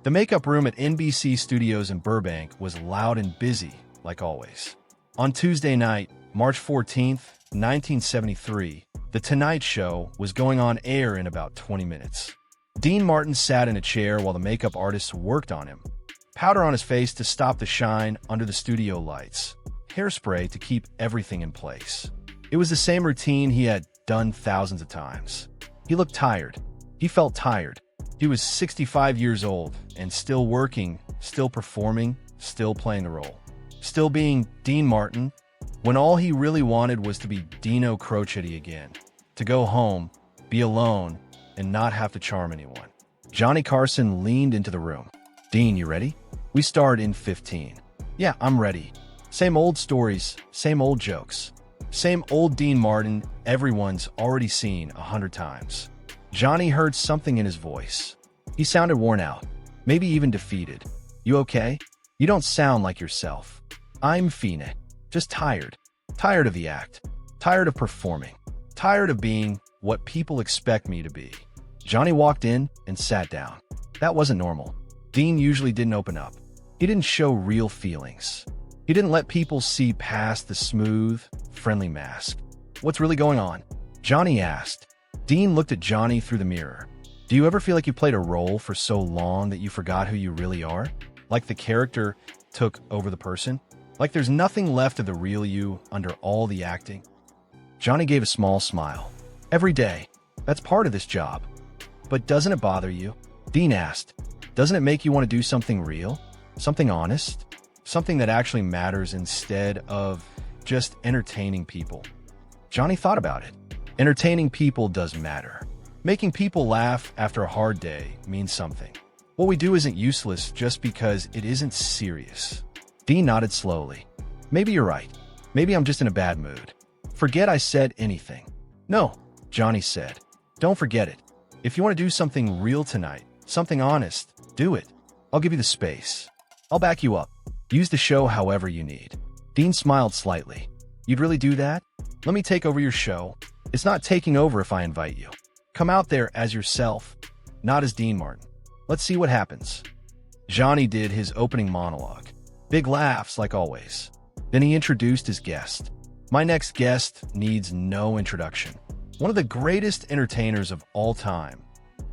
The makeup room at NBC Studios in Burbank was loud and busy, like always. On Tuesday night, March 14th, 1973, The Tonight Show was going on air in about 20 minutes. Dean Martin sat in a chair while the makeup artists worked on him. Powder on his face to stop the shine under the studio lights. Hairspray to keep everything in place. It was the same routine he had done thousands of times. He looked tired. He felt tired. He was 65 years old and still working, still performing, still playing the role. Still being Dean Martin, when all he really wanted was to be Dino Crocetti again. To go home, be alone, and not have to charm anyone. Johnny Carson leaned into the room. Dean, you ready? We start in 15. Yeah, I'm ready. Same old stories, same old jokes. Same old Dean Martin everyone's already seen 100 times. Johnny heard something in his voice. He sounded worn out, maybe even defeated. You okay? You don't sound like yourself. I'm Fina. Just tired. Tired of the act. Tired of performing. Tired of being what people expect me to be. Johnny walked in and sat down. That wasn't normal. Dean usually didn't open up. He didn't show real feelings. He didn't let people see past the smooth, friendly mask. What's really going on? Johnny asked. Dean looked at Johnny through the mirror. Do you ever feel like you played a role for so long that you forgot who you really are? Like the character took over the person? Like there's nothing left of the real you under all the acting? Johnny gave a small smile. Every day. That's part of this job. But doesn't it bother you? Dean asked. Doesn't it make you want to do something real? Something honest? Something that actually matters instead of just entertaining people? Johnny thought about it. Entertaining people does matter. Making people laugh after a hard day means something. What we do isn't useless just because it isn't serious. Dean nodded slowly. Maybe you're right. Maybe I'm just in a bad mood. Forget I said anything. No, Johnny said. Don't forget it. If you want to do something real tonight, something honest, do it. I'll give you the space. I'll back you up. Use the show however you need. Dean smiled slightly. You'd really do that? Let me take over your show. It's not taking over if I invite you. Come out there as yourself, not as Dean Martin. Let's see what happens. Johnny did his opening monologue. Big laughs like always. Then he introduced his guest. My next guest needs no introduction. One of the greatest entertainers of all time.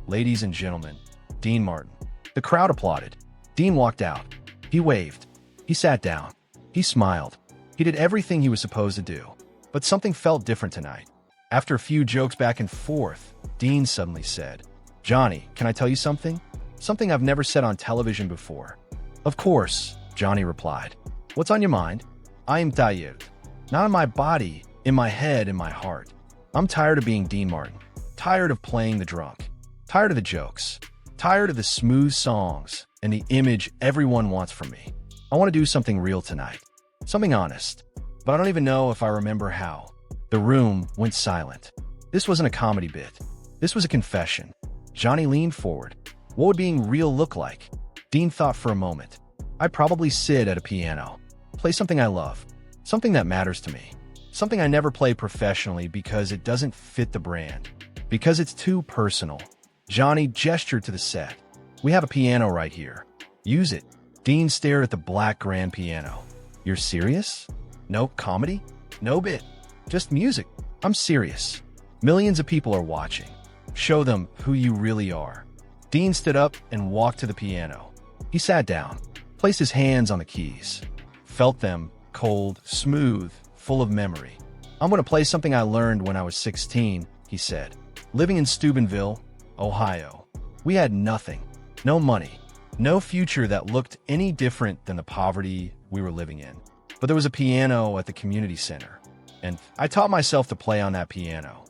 Ladies and gentlemen, Dean Martin. The crowd applauded. Dean walked out. He waved. He sat down. He smiled. He did everything he was supposed to do. But something felt different tonight. After a few jokes back and forth, Dean suddenly said, Johnny, can I tell you something? Something I've never said on television before. Of course, Johnny replied. What's on your mind? I am tired. Not in my body, in my head, in my heart. I'm tired of being Dean Martin. Tired of playing the drunk. Tired of the jokes. Tired of the smooth songs and the image everyone wants from me. I want to do something real tonight. Something honest. But I don't even know if I remember how. The room went silent. This wasn't a comedy bit. This was a confession. Johnny leaned forward. What would being real look like? Dean thought for a moment. I'd probably sit at a piano. Play something I love. Something that matters to me. Something I never play professionally because it doesn't fit the brand. Because it's too personal. Johnny gestured to the set. We have a piano right here. Use it. Dean stared at the black grand piano. You're serious? No comedy? No bit. Just music. I'm serious. Millions of people are watching. Show them who you really are. Dean stood up and walked to the piano. He sat down, placed his hands on the keys. Felt them, cold, smooth, full of memory. I'm going to play something I learned when I was 16, he said. Living in Steubenville, Ohio. We had nothing. No money. No future that looked any different than the poverty we were living in. But there was a piano at the community center, and I taught myself to play on that piano.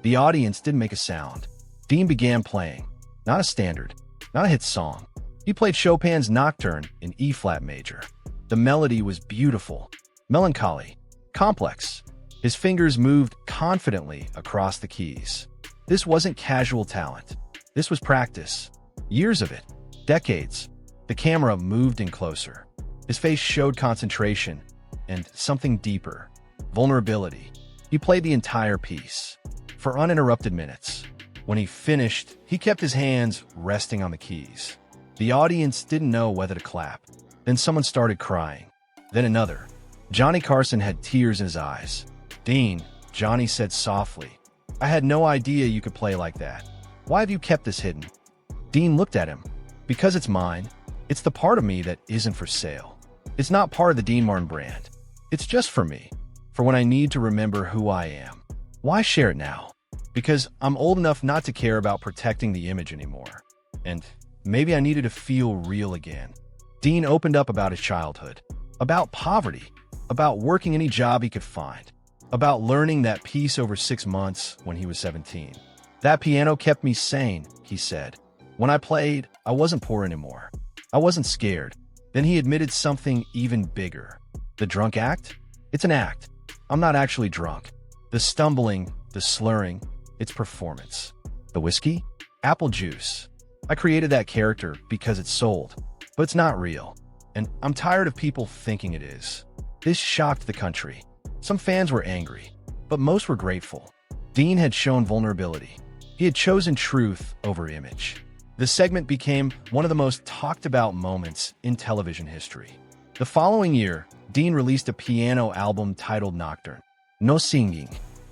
The audience didn't make a sound. Dean began playing. Not a standard, not a hit song. He played Chopin's Nocturne in E-flat major. The melody was beautiful, melancholy, complex. His fingers moved confidently across the keys. This wasn't casual talent. This was practice. Years of it. Decades. The camera moved in closer. His face showed concentration and something deeper. Vulnerability. He played the entire piece. For uninterrupted minutes. When he finished, he kept his hands resting on the keys. The audience didn't know whether to clap. Then someone started crying. Then another. Johnny Carson had tears in his eyes. "Dean," Johnny said softly, "I had no idea you could play like that. Why have you kept this hidden?" Dean looked at him. "Because it's mine. It's the part of me that isn't for sale. It's not part of the Dean Martin brand. It's just for me, for when I need to remember who I am. Why share it now? Because I'm old enough not to care about protecting the image anymore. And maybe I needed to feel real again." Dean opened up about his childhood, about poverty, about working any job he could find, about learning that piece over 6 months when he was 17. "That piano kept me sane," he said. "When I played, I wasn't poor anymore. I wasn't scared." Then he admitted something even bigger. "The drunk act? It's an act. I'm not actually drunk. The stumbling, the slurring, it's performance. The whiskey? Apple juice. I created that character because it sold, but it's not real. And I'm tired of people thinking it is." This shocked the country. Some fans were angry, but most were grateful. Dean had shown vulnerability. He had chosen truth over image. The segment became one of the most talked about moments in television history. The following year, Dean released a piano album titled Nocturne. No singing,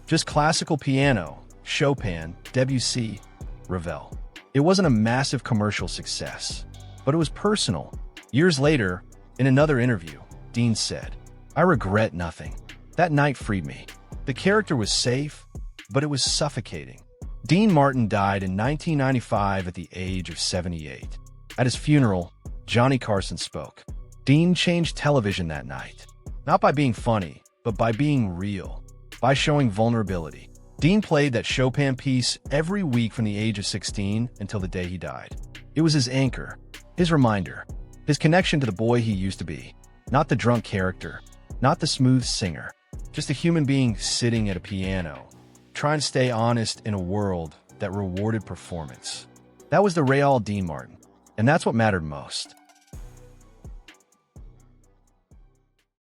just classical piano, Chopin, Debussy, Ravel. It wasn't a massive commercial success, but it was personal. Years later, in another interview, Dean said, "I regret nothing. That night freed me. The character was safe, but it was suffocating." Dean Martin died in 1995 at the age of 78. At his funeral, Johnny Carson spoke. Dean changed television that night, not by being funny, but by being real, by showing vulnerability. Dean played that Chopin piece every week from the age of 16 until the day he died. It was his anchor, his reminder, his connection to the boy he used to be, not the drunk character, not the smooth singer, just a human being sitting at a piano, trying to stay honest in a world that rewarded performance. That was the real Dean Martin, and that's what mattered most.